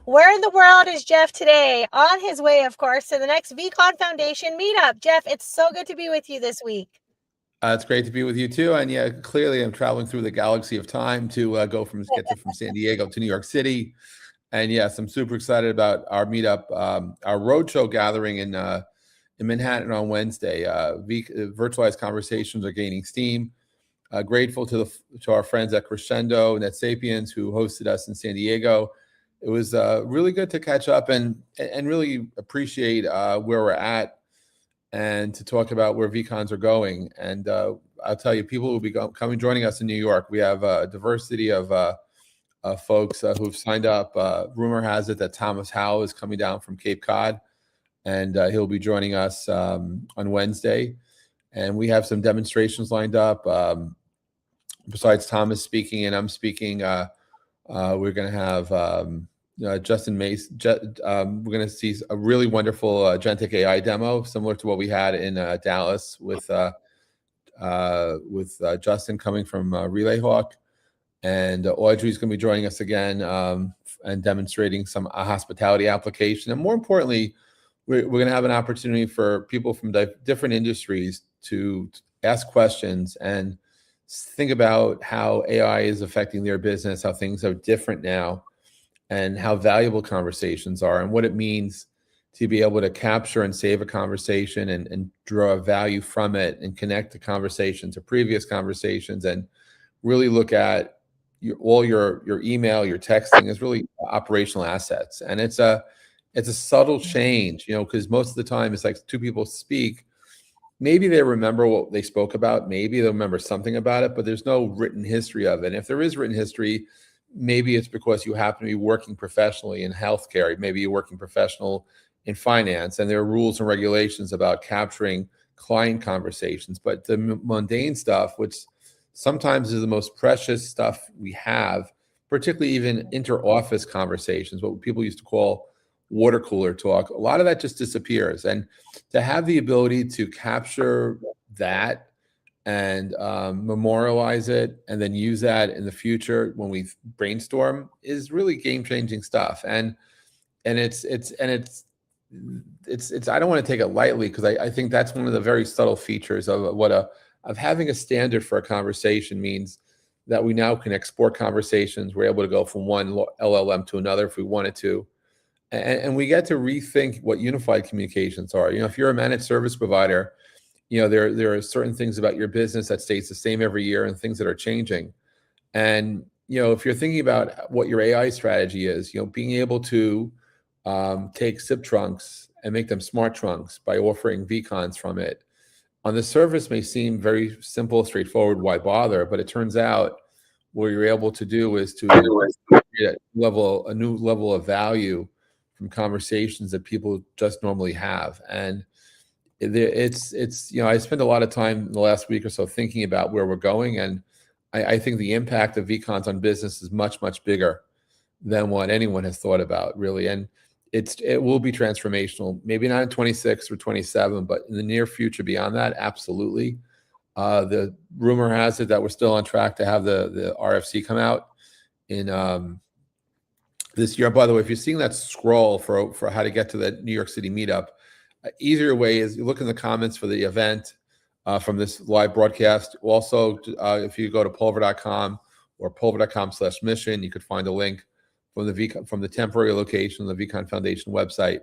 Where in the world is Jeff today? On his way, of course, to the next vCon Foundation meetup. Jeff, it's so good to be with you this week. It's great to be with you too. And yeah, clearly I'm traveling through the galaxy of time to get from San Diego to New York City. And yes, I'm super excited about our meetup, our roadshow gathering in Manhattan on Wednesday. Virtualized conversations are gaining steam. Grateful to our friends at Crescendo and at Sapiens who hosted us in San Diego. It was really good to catch up and really appreciate where we're at, and to talk about where vCons are going. And I'll tell you, people will be joining us in New York. We have a diversity of folks who've signed up. Rumor has it that Thomas Howell is coming down from Cape Cod, and he'll be joining us on Wednesday. And we have some demonstrations lined up. Besides Thomas speaking and I'm speaking, we're going to have Justin Mace. We're going to see a really wonderful Agentic AI demo, similar to what we had in Dallas with Justin coming from RelayHawk. And Audrey's going to be joining us again and demonstrating a hospitality application. And more importantly, we're going to have an opportunity for people from different industries to ask questions and think about how AI is affecting their business, how things are different now, and how valuable conversations are, and what it means to be able to capture and save a conversation and draw value from it and connect the conversation to previous conversations, and really look at all your email, your texting is really operational assets. And it's a subtle change, because most of the time it's like two people speak. Maybe they remember what they spoke about. Maybe they'll remember something about it, but there's no written history of it. And if there is written history, maybe it's because you happen to be working professionally in healthcare. Maybe you're working professional in finance, and there are rules and regulations about capturing client conversations. But the mundane stuff, which sometimes is the most precious stuff we have, particularly even inter-office conversations, what people used to call water cooler talk, a lot of that just disappears. And to have the ability to capture that and memorialize it and then use that in the future when we brainstorm is really game-changing stuff. And it's I don't want to take it lightly, because I think that's one of the very subtle features of of having a standard for a conversation means that we now can export conversations. We're able to go from one LLM to another if we wanted to. And we get to rethink what unified communications are. If you're a managed service provider, there are certain things about your business that stays the same every year and things that are changing. And, if you're thinking about what your AI strategy is, being able to take SIP trunks and make them smart trunks by offering vCons from it, on the surface may seem very simple, straightforward, why bother? But it turns out what you're able to do is to create a new level of value from conversations that people just normally have. And it's I spent a lot of time in the last week or so thinking about where we're going, and I think the impact of vCons on business is much, much bigger than what anyone has thought about, really. And it will be transformational, maybe not in 26 or 27, but in the near future beyond that, absolutely. The rumor has it that we're still on track to have the RFC come out in this year. By the way, if you're seeing that scroll for how to get to the New York City meetup, easier way is you look in the comments for the event from this live broadcast. Also, if you go to pulver.com or pulver.com/mission, you could find a link from the temporary location of the vCon Foundation website.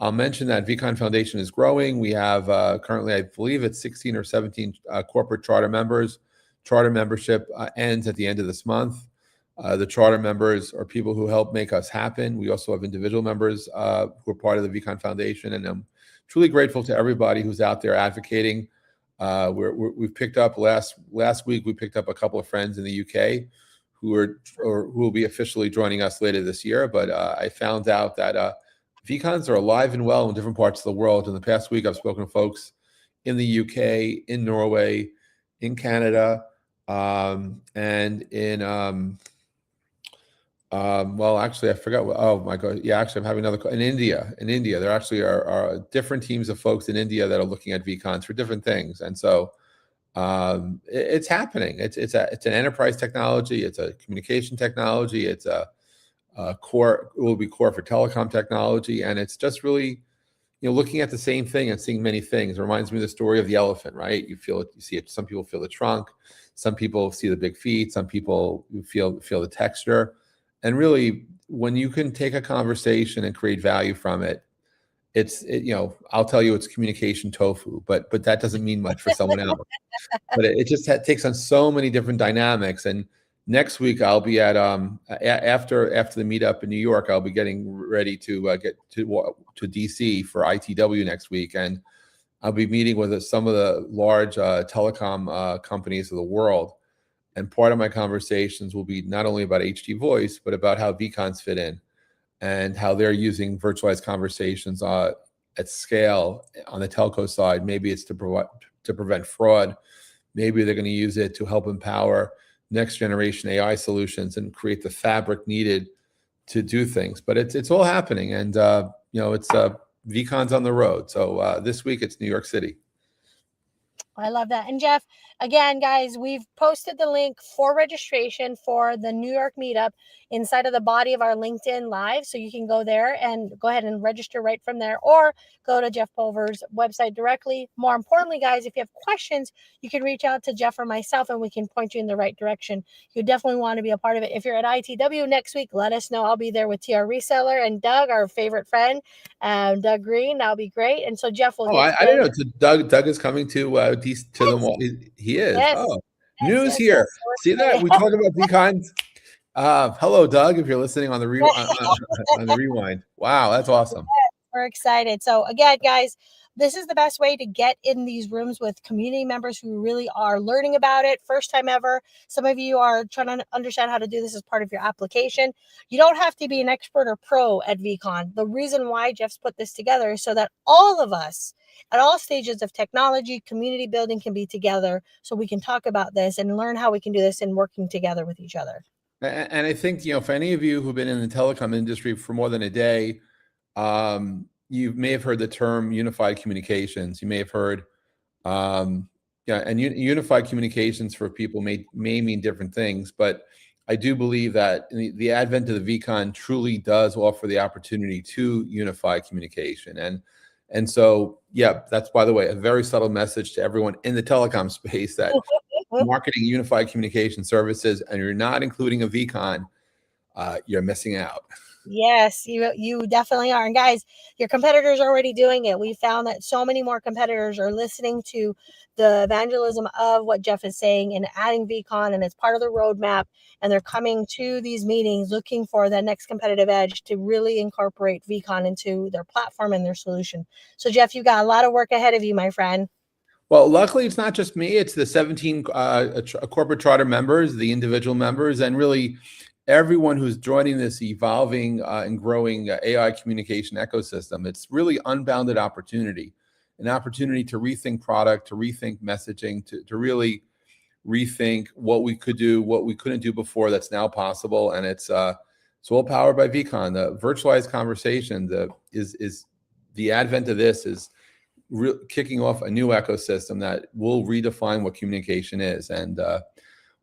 I'll mention that vCon Foundation is growing. We have currently, I believe it's 16 or 17 corporate charter members. Charter membership ends at the end of this month. The charter members are people who help make us happen. We also have individual members who are part of the vCon Foundation, and I'm truly grateful to everybody who's out there advocating. We've picked up last week. We picked up a couple of friends in the UK who will be officially joining us later this year. But I found out that vCons are alive and well in different parts of the world. In the past week, I've spoken to folks in the UK, in Norway, in Canada, and in well, actually, I forgot. Oh my God! Yeah, actually, I'm having another in India. In India, there actually are different teams of folks in India that are looking at vCons for different things, and so it's happening. It's an enterprise technology. It's a communication technology. It's a core. It will be core for telecom technology, and it's just really, looking at the same thing and seeing many things. It reminds me of the story of the elephant, right? You feel it, you see it. Some people feel the trunk, some people see the big feet, some people feel the texture, and really, when you can take a conversation and create value from it, I'll tell you it's communication tofu, but that doesn't mean much for someone else. But it just takes on so many different dynamics. And next week I'll be at after the meetup in New York, I'll be getting ready to get to DC for ITW next week, and I'll be meeting with some of the large telecom companies of the world. And part of my conversations will be not only about HD voice, but about how vCons fit in and how they're using virtualized conversations at scale on the telco side. Maybe it's to prevent fraud. Maybe they're going to use it to help empower next generation AI solutions and create the fabric needed to do things. But it's all happening, and it's vCon's on the road. So this week it's New York City. I love that. And Jeff, again, guys, we've posted the link for registration for the New York meetup inside of the body of our LinkedIn Live. So you can go there and go ahead and register right from there, or go to Jeff Pulver's website directly. More importantly, guys, if you have questions, you can reach out to Jeff or myself and we can point you in the right direction. You definitely want to be a part of it. If you're at ITW next week, let us know. I'll be there with TR Reseller and Doug, our favorite friend, Doug Green. That'll be great. And so Jeff will I didn't know. So Doug is coming to the mall. He is. Yes. Oh, news here. See that? We talk about vCons. Hello, Doug, if you're listening on the on the rewind. Wow, that's awesome. We're excited. So again, guys, this is the best way to get in these rooms with community members who really are learning about it. First time ever. Some of you are trying to understand how to do this as part of your application. You don't have to be an expert or pro at vCon. The reason why Jeff's put this together is so that all of us at all stages of technology, community building can be together, so we can talk about this and learn how we can do this and working together with each other. And I think, for any of you who've been in the telecom industry for more than a day, you may have heard the term unified communications. You may have heard, and unified communications for people may mean different things, but I do believe that the advent of the vCon truly does offer the opportunity to unify communication. And so, yeah, that's, by the way, a very subtle message to everyone in the telecom space that marketing unified communication services, and you're not including a vCon, you're missing out. Yes, you definitely are. And guys, your competitors are already doing it. We found that so many more competitors are listening to the evangelism of what Jeff is saying and adding vCon, and it's part of the roadmap. And they're coming to these meetings looking for that next competitive edge to really incorporate vCon into their platform and their solution. So Jeff, you got a lot of work ahead of you, my friend. Well, luckily, it's not just me. It's the 17 corporate charter members, the individual members, and really everyone who's joining this evolving and growing AI communication ecosystem. It's really unbounded opportunity, an opportunity to rethink product, to rethink messaging, to really rethink what we could do, what we couldn't do before that's now possible. And it's all powered by vCon. The virtualized conversation, is the advent of this is kicking off a new ecosystem that will redefine what communication is. And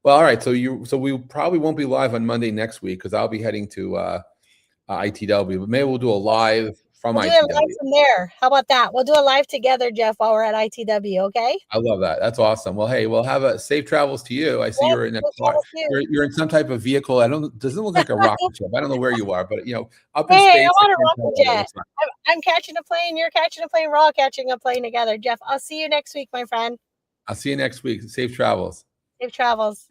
well, all right. So we probably won't be live on Monday next week because I'll be heading to ITW. But maybe we'll do a live from ITW. Do a live from there. How about that? We'll do a live together, Jeff, while we're at ITW. Okay. I love that. That's awesome. Well, hey, we'll have a safe travels to you. I see you're in a car. You're in some type of vehicle. Doesn't look like a rocket ship. I don't know where you are, but up in space. I want a rocket jet. I'm catching a plane. You're catching a plane. We're all catching a plane together. Jeff, I'll see you next week, my friend. I'll see you next week. Safe travels. Safe travels.